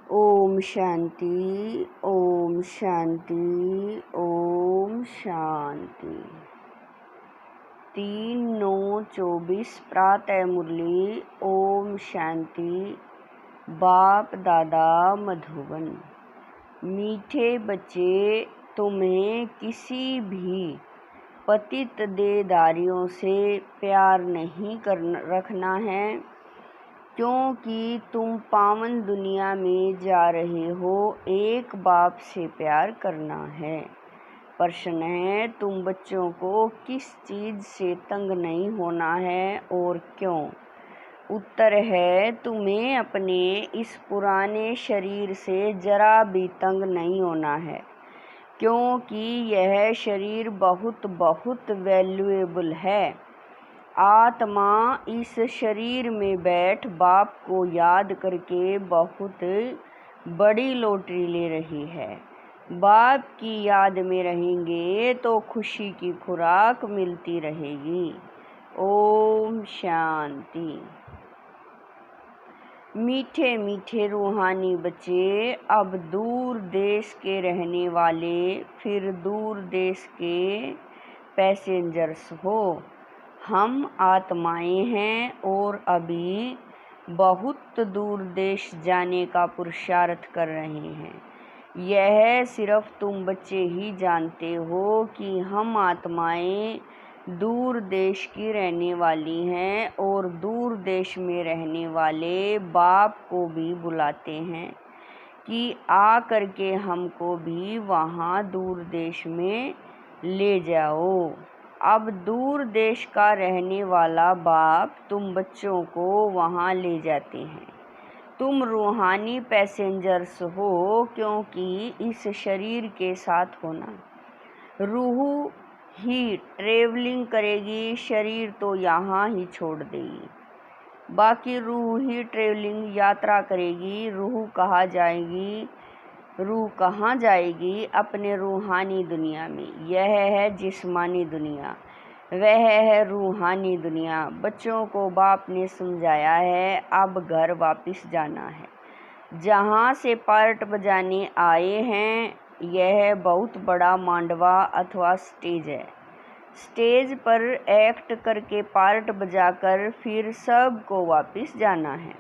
ओम शांति, ओम शांति, ओम शांति। 3/9/24 प्रातः मुरली। ओम शांति। बाप दादा मधुबन। मीठे बच्चे, तुम्हें किसी भी पतित देहधारियों से प्यार नहीं रखना है, क्योंकि तुम पावन दुनिया में जा रहे हो। एक बाप से प्यार करना है। प्रश्न है, तुम बच्चों को किस चीज़ से तंग नहीं होना है और क्यों? उत्तर है, तुम्हें अपने इस पुराने शरीर से जरा भी तंग नहीं होना है, क्योंकि यह शरीर बहुत बहुत वैल्यूएबल है। आत्मा इस शरीर में बैठ बाप को याद करके बहुत बड़ी लॉटरी ले रही है। बाप की याद में रहेंगे तो खुशी की खुराक मिलती रहेगी। ओम शांति। मीठे मीठे रूहानी बच्चे, अब दूर देश के रहने वाले, फिर दूर देश के पैसेंजर्स हो। हम आत्माएं हैं और अभी बहुत दूर देश जाने का पुरुषार्थ कर रहे हैं। यह सिर्फ तुम बच्चे ही जानते हो कि हम आत्माएं दूर देश की रहने वाली हैं और दूर देश में रहने वाले बाप को भी बुलाते हैं कि आ करके हमको भी वहाँ दूर देश में ले जाओ। अब दूर देश का रहने वाला बाप तुम बच्चों को वहाँ ले जाते हैं। तुम रूहानी पैसेंजर्स हो, क्योंकि इस शरीर के साथ होना। रूह ही ट्रेवलिंग करेगी, शरीर तो यहाँ ही छोड़ देगी। बाकी रूह ही ट्रेवलिंग यात्रा करेगी। रूह कहाँ जाएगी? अपने रूहानी दुनिया में। यह है जिस्मानी दुनिया, वह है रूहानी दुनिया। बच्चों को बाप ने समझाया है, अब घर वापस जाना है, जहाँ से पार्ट बजाने आए हैं। यह बहुत बड़ा मांडवा अथवा स्टेज है। स्टेज पर एक्ट करके पार्ट बजाकर फिर सबको वापस जाना है।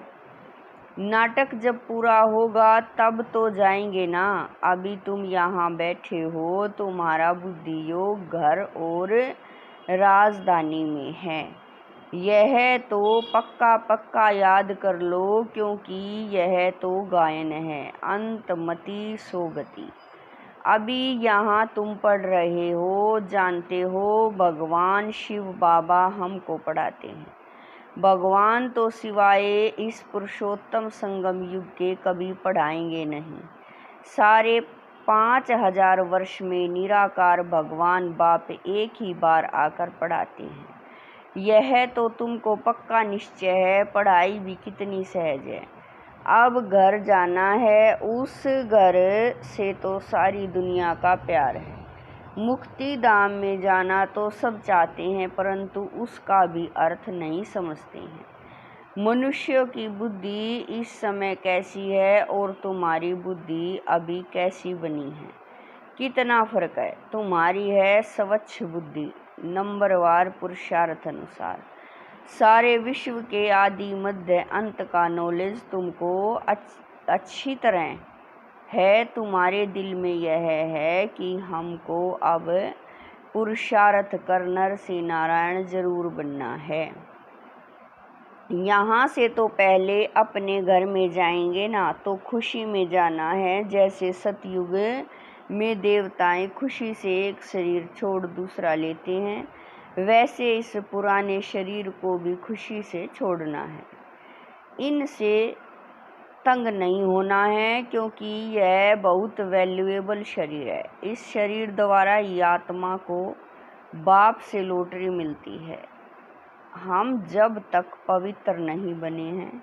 नाटक जब पूरा होगा तब तो जाएंगे ना। अभी तुम यहाँ बैठे हो, तुम्हारा बुद्धि योग घर और राजधानी में है। यह तो पक्का पक्का याद कर लो, क्योंकि यह तो गायन है, अंतमति सोगति। अभी यहाँ तुम पढ़ रहे हो, जानते हो भगवान शिव बाबा हमको पढ़ाते हैं। भगवान तो सिवाय इस पुरुषोत्तम संगम युग के कभी पढ़ाएंगे नहीं। सारे 5000 वर्ष में निराकार भगवान बाप एक ही बार आकर पढ़ाते हैं। यह तो तुमको पक्का निश्चय है। पढ़ाई भी कितनी सहज है। अब घर जाना है। उस घर से तो सारी दुनिया का प्यार है। मुक्ति धाम में जाना तो सब चाहते हैं, परंतु उसका भी अर्थ नहीं समझते हैं। मनुष्यों की बुद्धि इस समय कैसी है और तुम्हारी बुद्धि अभी कैसी बनी है, कितना फर्क है। तुम्हारी है स्वच्छ बुद्धि, नंबरवार पुरुषार्थ अनुसार। सारे विश्व के आदि मध्य अंत का नॉलेज तुमको अच्छी तरह है। तुम्हारे दिल में यह है कि हमको अब पुरुषार्थ कर नर से नारायण जरूर बनना है। यहाँ से तो पहले अपने घर में जाएंगे ना, तो खुशी में जाना है। जैसे सतयुग में देवताएं खुशी से एक शरीर छोड़ दूसरा लेते हैं, वैसे इस पुराने शरीर को भी खुशी से छोड़ना है। इनसे तंग नहीं होना है, क्योंकि यह बहुत वैल्यूएबल शरीर है। इस शरीर द्वारा ही आत्मा को बाप से लॉटरी मिलती है। हम जब तक पवित्र नहीं बने हैं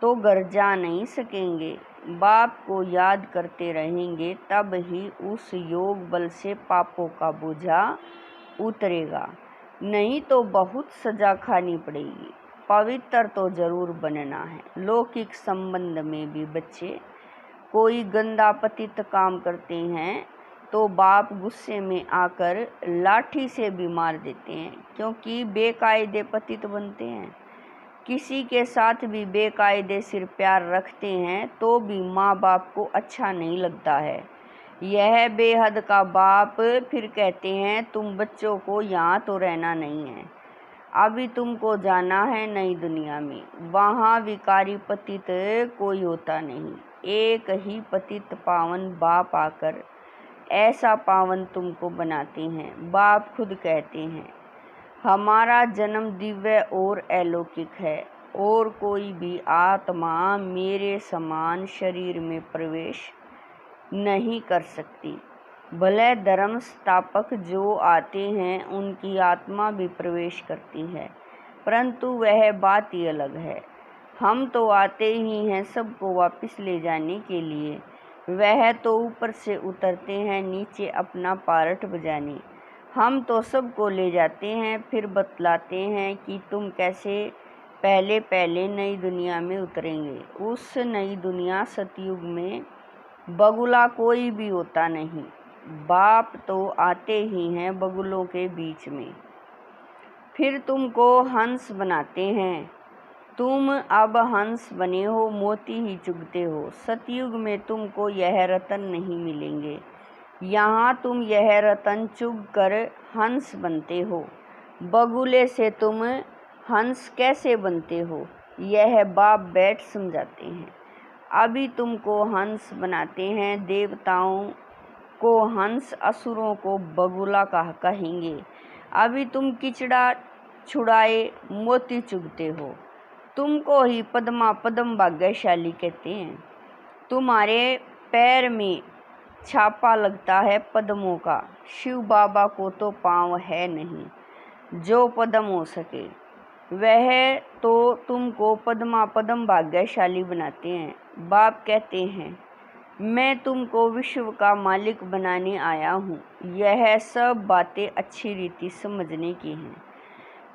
तो घर जा नहीं सकेंगे। बाप को याद करते रहेंगे, तब ही उस योग बल से पापों का बोझा उतरेगा। नहीं तो बहुत सजा खानी पड़ेगी। पवित्र तो जरूर बनना है। लौकिक संबंध में भी बच्चे कोई गंदा पतित काम करते हैं तो बाप गुस्से में आकर लाठी से भी मार देते हैं, क्योंकि बेकायदे पतित बनते हैं। किसी के साथ भी बेकायदे सिर प्यार रखते हैं तो भी माँ बाप को अच्छा नहीं लगता है। यह बेहद का बाप फिर कहते हैं, तुम बच्चों को यहाँ तो रहना नहीं है, अभी तुमको जाना है नई दुनिया में। वहाँ विकारी पतित कोई होता नहीं, एक ही पतित पावन बाप आकर ऐसा पावन तुमको बनाते हैं। बाप खुद कहते हैं, हमारा जन्म दिव्य और अलौकिक है और कोई भी आत्मा मेरे समान शरीर में प्रवेश नहीं कर सकती। भले धर्म स्थापक जो आते हैं उनकी आत्मा भी प्रवेश करती है, परंतु वह बात ही अलग है। हम तो आते ही हैं सबको वापस ले जाने के लिए, वह तो ऊपर से उतरते हैं नीचे अपना पार्ट बजाने। हम तो सबको ले जाते हैं, फिर बतलाते हैं कि तुम कैसे पहले पहले नई दुनिया में उतरेंगे। उस नई दुनिया सतयुग में बगुला कोई भी होता नहीं, बाप तो आते ही हैं बगुलों के बीच में, फिर तुमको हंस बनाते हैं। तुम अब हंस बने हो, मोती ही चुगते हो। सतयुग में तुमको यह रतन नहीं मिलेंगे, यहाँ तुम यह रतन चुग कर हंस बनते हो। बगुले से तुम हंस कैसे बनते हो, यह बाप बैठ समझाते हैं। अभी तुमको हंस बनाते हैं, देवताओं को हंस, असुरों को बगुला कहेंगे। अभी तुम किचड़ा छुड़ाए मोती चुगते हो, तुमको ही पद्मा पद्म भाग्यशाली कहते हैं। तुम्हारे पैर में छापा लगता है पद्मों का, शिव बाबा को तो पाँव है नहीं जो पद्म हो सके, वह तो तुमको पद्मा पद्म भाग्यशाली बनाते हैं। बाप कहते हैं, मैं तुमको विश्व का मालिक बनाने आया हूँ। यह सब बातें अच्छी रीति समझने की हैं।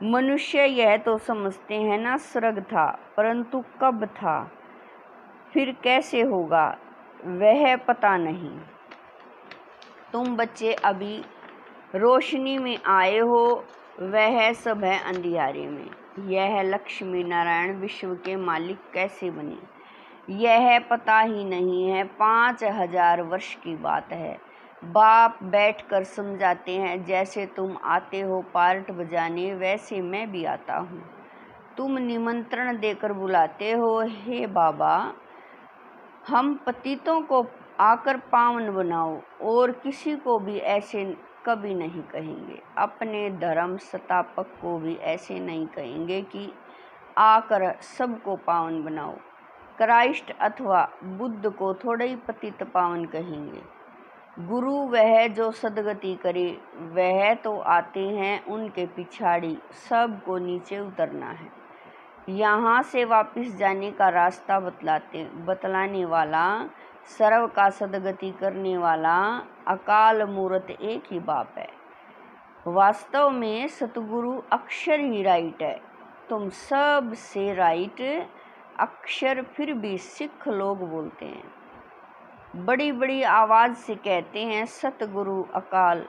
मनुष्य यह तो समझते हैं ना स्वर्ग था, परंतु कब था फिर कैसे होगा वह पता नहीं। तुम बच्चे अभी रोशनी में आए हो, वह सब है अंधियारे में। यह लक्ष्मी नारायण विश्व के मालिक कैसे बने यह पता ही नहीं है। 5000 वर्ष की बात है। बाप बैठकर समझाते हैं, जैसे तुम आते हो पार्ट बजाने, वैसे मैं भी आता हूँ। तुम निमंत्रण देकर बुलाते हो, हे बाबा हम पतितों को आकर पावन बनाओ, और किसी को भी ऐसे कभी नहीं कहेंगे। अपने धर्म संस्थापक को भी ऐसे नहीं कहेंगे कि आकर सबको पावन बनाओ। क्राइस्ट अथवा बुद्ध को थोड़े ही पतित पावन कहेंगे। गुरु वह जो सदगति करे, वह तो आते हैं, उनके पिछाड़ी सबको नीचे उतरना है। यहाँ से वापस जाने का रास्ता बतलाने वाला, सर्व का सदगति करने वाला अकाल मूर्त एक ही बाप है। वास्तव में सतगुरु अक्षर ही राइट है। तुम सब से राइट अक्षर फिर भी सिख लोग बोलते हैं, बड़ी बड़ी आवाज़ से कहते हैं सतगुरु अकाल।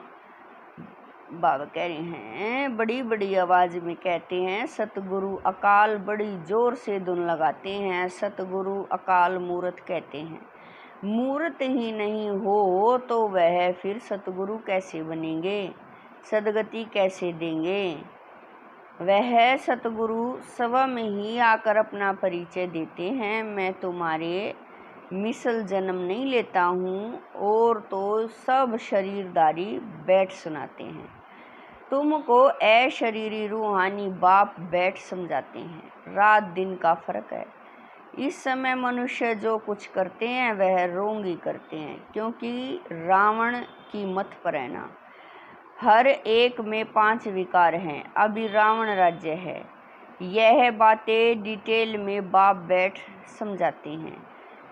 बाबा कह रहे हैं बड़ी बड़ी आवाज़ में कहते हैं सतगुरु अकाल, बड़ी ज़ोर से धुन लगाते हैं सतगुरु अकाल मूर्त कहते हैं। मूर्त ही नहीं हो तो वह फिर सतगुरु कैसे बनेंगे, सदगति कैसे देंगे। वह सतगुरु सभा में ही आकर अपना परिचय देते हैं, मैं तुम्हारे मिसल जन्म नहीं लेता हूँ, और तो सब शरीरदारी बैठ सुनाते हैं। तुमको अशरीरी रूहानी बाप बैठ समझाते हैं। रात दिन का फर्क है। इस समय मनुष्य जो कुछ करते हैं वह रोंग ही करते हैं, क्योंकि रावण की मत पर है ना। हर एक में 5 विकार हैं। अभी रावण राज्य है। यह बातें डिटेल में बाप बैठ समझाते हैं,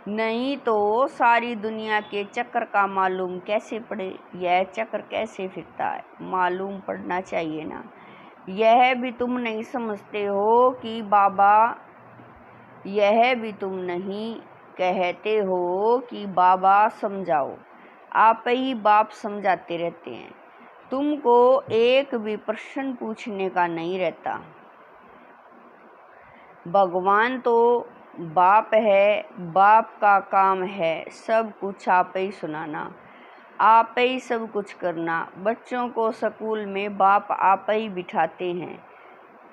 नहीं तो सारी दुनिया के चक्र का मालूम कैसे पड़े। यह चक्र कैसे फिरता है मालूम पड़ना चाहिए ना। यह भी तुम नहीं समझते हो कि बाबा, यह भी तुम नहीं कहते हो कि बाबा समझाओ, आप ही बाप समझाते रहते हैं, तुमको एक भी प्रश्न पूछने का नहीं रहता। भगवान तो बाप है, बाप का काम है सब कुछ आप ही सुनाना, आप ही सब कुछ करना। बच्चों को स्कूल में बाप आप ही बिठाते हैं,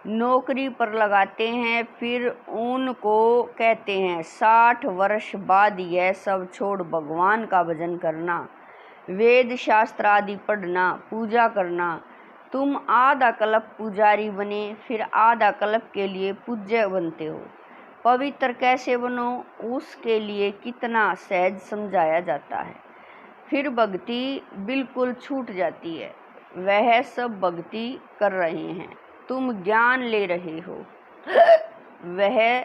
नौकरी पर लगाते हैं, फिर उनको कहते हैं 60 वर्ष बाद यह सब छोड़ भगवान का भजन करना, वेद शास्त्र आदि पढ़ना, पूजा करना। तुम आधा कल्प पुजारी बने, फिर आधा कल्प के लिए पूज्य बनते हो। पवित्र कैसे बनो उसके लिए कितना सहज समझाया जाता है, फिर भक्ति बिल्कुल छूट जाती है। वह सब भक्ति कर रहे हैं, तुम ज्ञान ले रहे हो। वह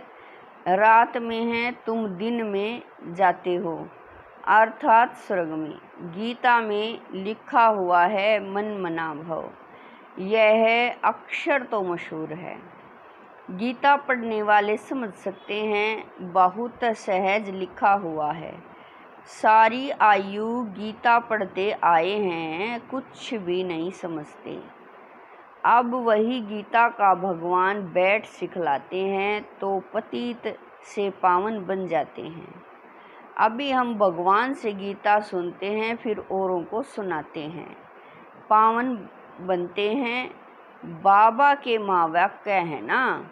रात में है, तुम दिन में जाते हो, अर्थात स्वर्ग में। गीता में लिखा हुआ है मन मना भव, यह अक्षर तो मशहूर है, गीता पढ़ने वाले समझ सकते हैं, बहुत सहज लिखा हुआ है। सारी आयु गीता पढ़ते आए हैं, कुछ भी नहीं समझते। अब वही गीता का भगवान बैठ सिखलाते हैं तो पतित से पावन बन जाते हैं। अभी हम भगवान से गीता सुनते हैं, फिर औरों को सुनाते हैं, पावन बनते हैं। बाबा के महावाक्य है ना,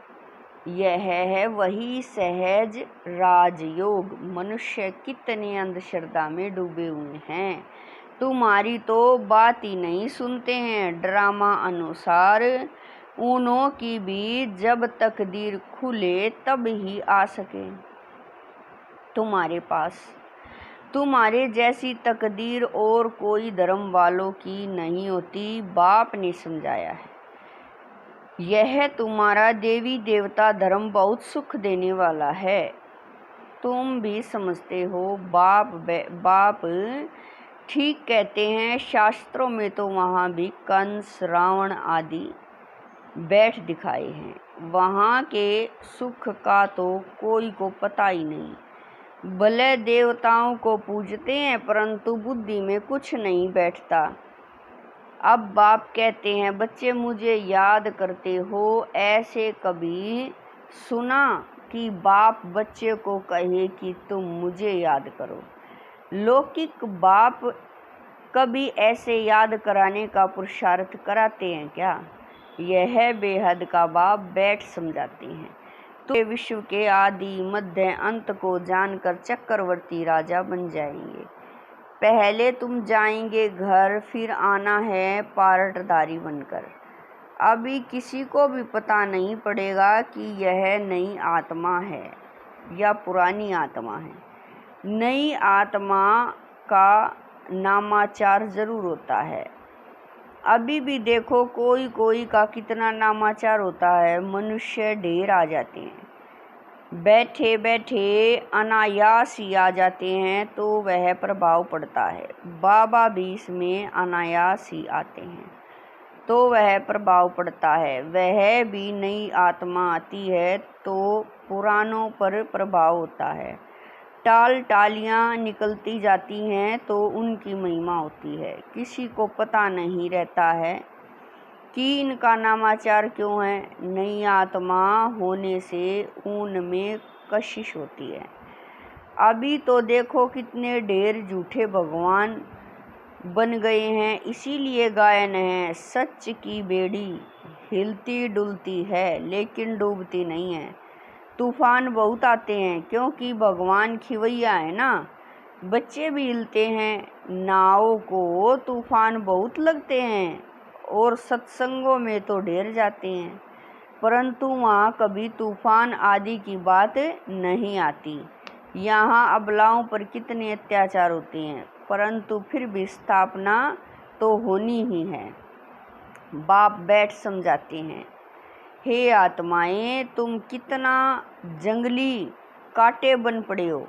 यह है वही सहज राजयोग। मनुष्य कितने अंधश्रद्धा में डूबे हुए हैं, तुम्हारी तो बात ही नहीं सुनते हैं। ड्रामा अनुसार उनों की भी जब तकदीर खुले तब ही आ सके तुम्हारे पास। तुम्हारे जैसी तकदीर और कोई धर्म वालों की नहीं होती, बाप ने समझाया है। यह तुम्हारा देवी देवता धर्म बहुत सुख देने वाला है, तुम भी समझते हो। बाप ठीक कहते हैं, शास्त्रों में तो वहाँ भी कंस रावण आदि बैठ दिखाए हैं, वहाँ के सुख का तो कोई को पता ही नहीं। भले देवताओं को पूजते हैं परंतु बुद्धि में कुछ नहीं बैठता। अब बाप कहते हैं, बच्चे मुझे याद करते हो। ऐसे कभी सुना कि बाप बच्चे को कहे कि तुम मुझे याद करो? लौकिक बाप कभी ऐसे याद कराने का पुरुषार्थ कराते हैं क्या? यह बेहद का बाप बैठ समझाते हैं। तो विश्व के आदि मध्य अंत को जानकर चक्रवर्ती राजा बन जाएंगे। पहले तुम जाएंगे घर, फिर आना है पार्टदारी बनकर। अभी किसी को भी पता नहीं पड़ेगा कि यह नई आत्मा है या पुरानी आत्मा है। नई आत्मा का नामाचार जरूर होता है। अभी भी देखो कोई कोई का कितना नामाचार होता है। मनुष्य ढेर आ जाते हैं, बैठे बैठे अनायास ही आ जाते हैं तो वह प्रभाव पड़ता है। बाबा भी इसमें अनायास ही आते हैं तो वह प्रभाव पड़ता है। वह भी नई आत्मा आती है तो पुरानों पर प्रभाव होता है। टालियाँ निकलती जाती हैं तो उनकी महिमा होती है। किसी को पता नहीं रहता है कि इनका नामाचार क्यों है। नई आत्मा होने से उनमें कशिश होती है। अभी तो देखो कितने ढेर झूठे भगवान बन गए हैं। इसीलिए गायन है, सच की बेड़ी हिलती डुलती है लेकिन डूबती नहीं है। तूफान बहुत आते हैं क्योंकि भगवान खिवैया है ना। बच्चे भी हिलते हैं, नाव को तूफान बहुत लगते हैं और सत्संगों में तो ढेर जाते हैं, परंतु वहाँ कभी तूफान आदि की बात नहीं आती। यहाँ अबलाओं पर कितने अत्याचार होते हैं, परंतु फिर भी स्थापना तो होनी ही है। बाप बैठ समझाते हैं, हे आत्माएं, तुम कितना जंगली कांटे बन पड़े हो।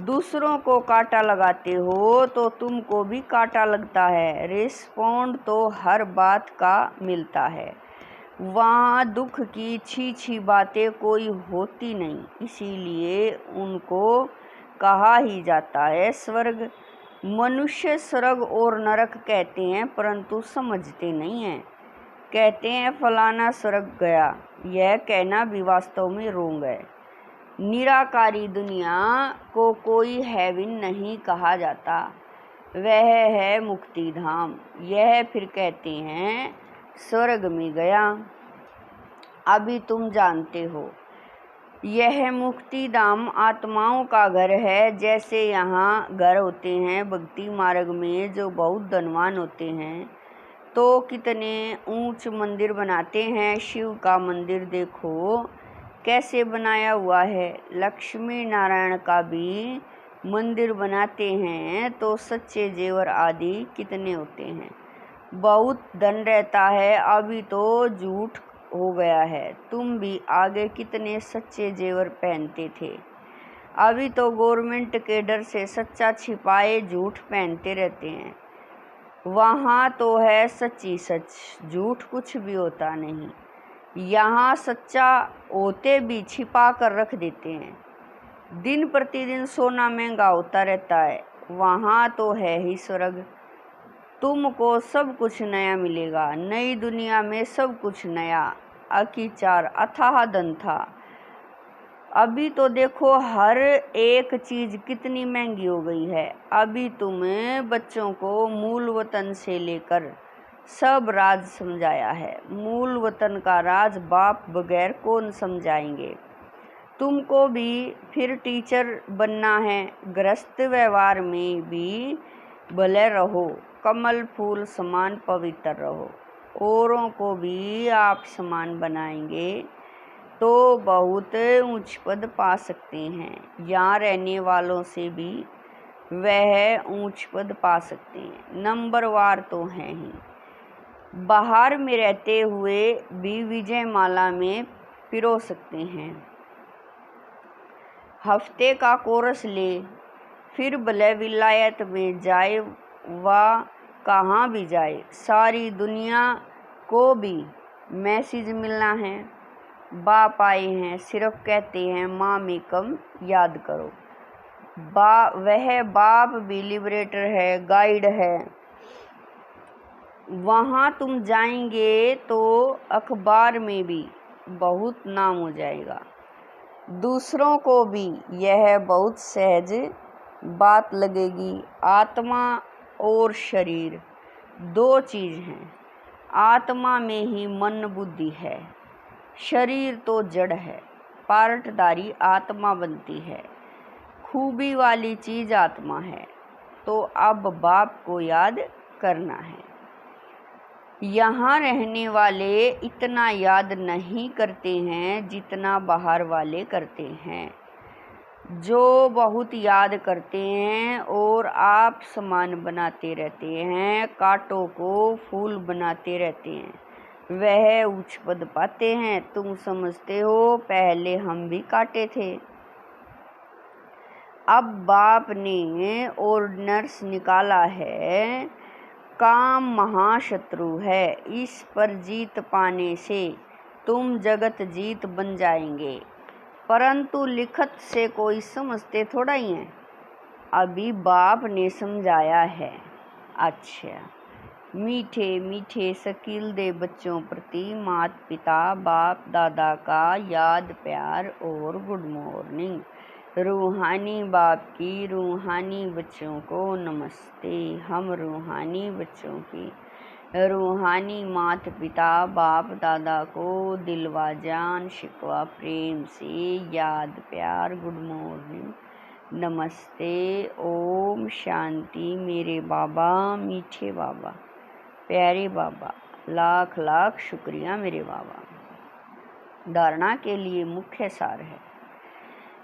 दूसरों को कांटा लगाते हो तो तुमको भी कांटा लगता है। रिस्पॉन्ड तो हर बात का मिलता है। वहाँ दुख की छी बातें कोई होती नहीं, इसीलिए उनको कहा ही जाता है स्वर्ग। मनुष्य स्वर्ग और नरक कहते हैं परंतु समझते नहीं हैं। कहते हैं फलाना स्वर्ग गया, यह कहना भी वास्तव में रोंग है। निराकारी दुनिया को कोई हेवन नहीं कहा जाता, वह है मुक्ति धाम। यह फिर कहते हैं स्वर्ग में गया। अभी तुम जानते हो यह मुक्ति धाम आत्माओं का घर है। जैसे यहाँ घर होते हैं भक्ति मार्ग में जो बहुत धनवान होते हैं तो कितने ऊंच मंदिर बनाते हैं। शिव का मंदिर देखो कैसे बनाया हुआ है। लक्ष्मी नारायण का भी मंदिर बनाते हैं तो सच्चे जेवर आदि कितने होते हैं। बहुत धन रहता है, अभी तो झूठ हो गया है। तुम भी आगे कितने सच्चे जेवर पहनते थे, अभी तो गवर्नमेंट के डर से सच्चा छिपाए झूठ पहनते रहते हैं। वहाँ तो है सच्ची सच, झूठ कुछ भी होता नहीं। यहाँ सच्चा होते भी छिपा कर रख देते हैं। दिन प्रतिदिन सोना महंगा होता रहता है, वहाँ तो है ही स्वर्ग। तुमको सब कुछ नया मिलेगा। नई दुनिया में सब कुछ नया, अकीचार अथाह धन था। अभी तो देखो हर एक चीज कितनी महंगी हो गई है। अभी तुम्हें बच्चों को मूल वतन से लेकर सब राज समझाया है। मूल वतन का राज बाप बगैर कौन समझाएंगे। तुमको भी फिर टीचर बनना है। गृहस्थ व्यवहार में भी भले रहो, कमल फूल समान पवित्र रहो। औरों को भी आप समान बनाएंगे तो बहुत ऊंच पद पा सकते हैं। यहाँ रहने वालों से भी वह ऊंच पद पा सकते हैं। नंबरवार तो हैं ही। बाहर में रहते हुए भी विजय माला में पिरो सकते हैं। हफ्ते का कोर्स ले, फिर भले विलायत में जाए व कहाँ भी जाए, सारी दुनिया को भी मैसेज मिलना है। बाप आए हैं, सिर्फ कहते हैं माँ में कम याद करो। वह बाप भी लिबरेटर है, गाइड है। वहाँ तुम जाएंगे तो अखबार में भी बहुत नाम हो जाएगा। दूसरों को भी यह बहुत सहज बात लगेगी। आत्मा और शरीर दो चीज हैं। आत्मा में ही मन बुद्धि है, शरीर तो जड़ है। पार्टदारी आत्मा बनती है। खूबी वाली चीज आत्मा है। तो अब बाप को याद करना है। यहाँ रहने वाले इतना याद नहीं करते हैं जितना बाहर वाले करते हैं। जो बहुत याद करते हैं और आप समान बनाते रहते हैं, कांटों को फूल बनाते रहते हैं, वह उच्च पद पाते हैं। तुम समझते हो पहले हम भी काटे थे। अब बाप ने ऑर्डिनर्स निकाला है। काम महाशत्रु है, इस पर जीत पाने से तुम जगत जीत बन जाएंगे। परंतु लिखत से कोई समझते थोड़ा ही है। अभी बाप ने समझाया है। अच्छा, मीठे मीठे शकील दे बच्चों प्रति माता पिता बाप दादा का याद प्यार और गुड मॉर्निंग। रूहानी बाप की रूहानी बच्चों को नमस्ते। हम रूहानी बच्चों की रूहानी माता पिता बाप दादा को दिलवा जान शिकवा प्रेम से याद प्यार गुड मॉर्निंग नमस्ते। ओम शांति। मेरे बाबा, मीठे बाबा, प्यारे बाबा, लाख लाख शुक्रिया मेरे बाबा। धारणा के लिए मुख्य सार है।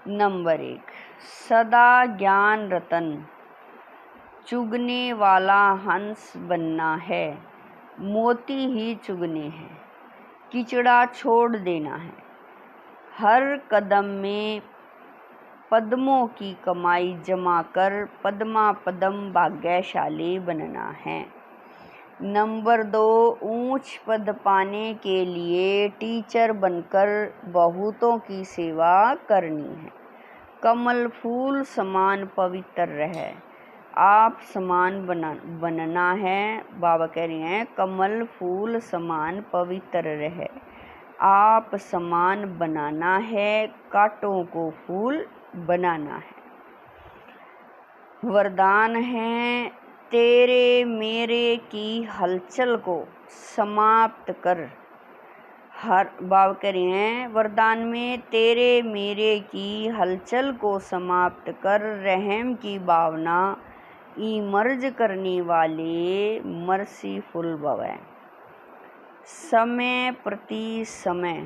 नंबर 1, सदा ज्ञान रतन चुगने वाला हंस बनना है। मोती ही चुगने हैं, किचड़ा छोड़ देना है। हर कदम में पद्मों की कमाई जमा कर पद्मा पदम भाग्यशाली बनना है। नंबर 2, ऊंच पद पाने के लिए टीचर बनकर बहुतों की सेवा करनी है। कमल फूल समान पवित्र रहे। आप समान बनना है। बाबा कह रहे हैं कमल फूल समान पवित्र रहे, आप समान बनाना है, कांटों को फूल बनाना है। वरदान है तेरे मेरे की हलचल को समाप्त कर। बाबा कह रहे हैं वरदान में तेरे मेरे की हलचल को समाप्त कर, रहम की भावना इमर्ज करने वाले मर्सीफुल भव। समय प्रति समय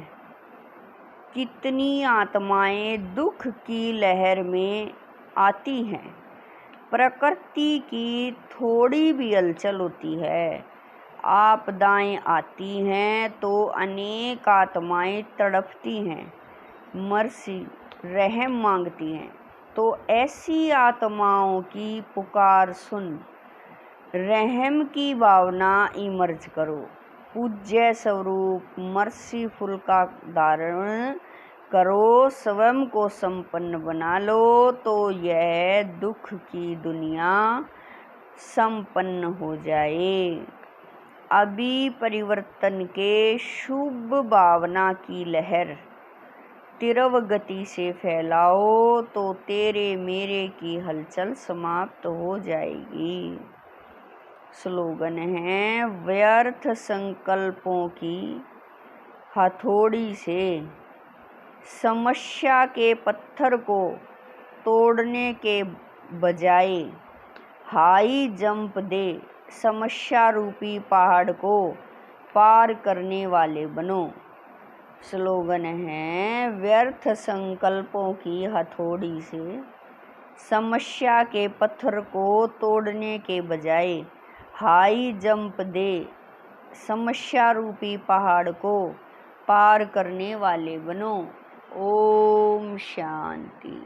कितनी आत्माएं दुख की लहर में आती हैं, प्रकृति की थोड़ी भी हलचल होती है, आपदाएं आती हैं तो अनेक आत्माएं तड़पती हैं, मर्सी रहम मांगती हैं। तो ऐसी आत्माओं की पुकार सुन, रहम की भावना इमर्ज करो, पूज्य स्वरूप मर्सीफुल का धारण करो, स्वयं को संपन्न बना लो, तो यह दुख की दुनिया संपन्न हो जाए। अभी परिवर्तन के शुभ भावना की लहर तीव्र गति से फैलाओ तो तेरे मेरे की हलचल समाप्त हो जाएगी। स्लोगन है व्यर्थ संकल्पों की हथौड़ी से समस्या के पत्थर को तोड़ने के बजाय हाई जंप दे, समस्या रूपी पहाड़ को पार करने वाले बनो। स्लोगन है व्यर्थ संकल्पों की हथौड़ी से समस्या के पत्थर को तोड़ने के बजाय हाई जंप दे, समस्या रूपी पहाड़ को पार करने वाले बनो। ओम शांति।